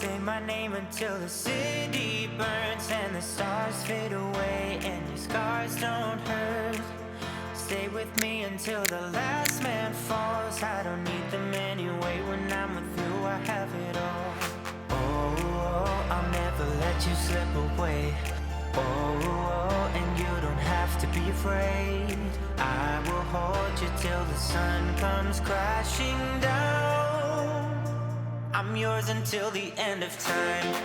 Say my name until the city burns and the stars fade away and your scars don't hurt. Stay with me until the last man falls. I don't need them anyway. When I'm with you, I have it all. Oh, I'll never let you slip away. Oh, and you don't have to be afraid. I will hold you till the sun comes crashing down. I'm yours until the end of time.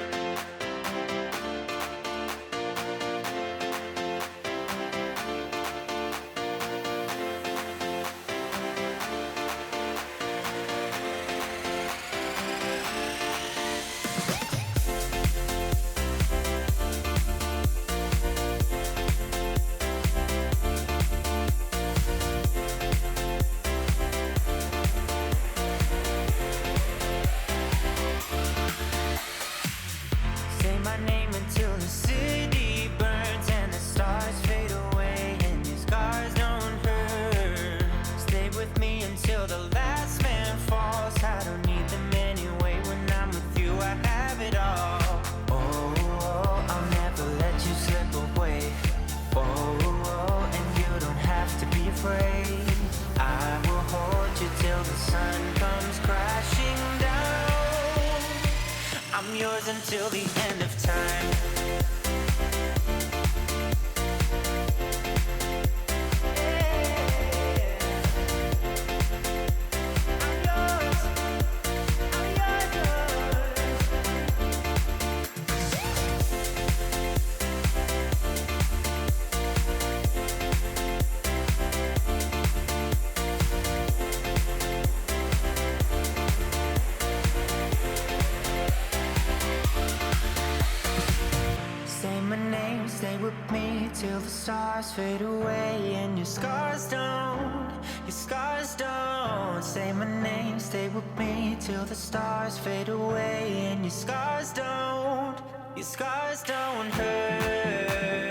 Say my name until the city burns and the stars fade away and your scars don't hurt. Stay with me until the last man falls. I don't need them anyway. When I'm with you, I have it all. Oh, I'll never let you slip away. Oh, and you don't have to be afraid. I will hold you till the sun comes crashing down. I'm yours until the end of time. Say my name, stay with me till the stars fade away and your scars don't, your scars don't. Say my name, stay with me till the stars fade away and your scars don't, your scars don't hurt.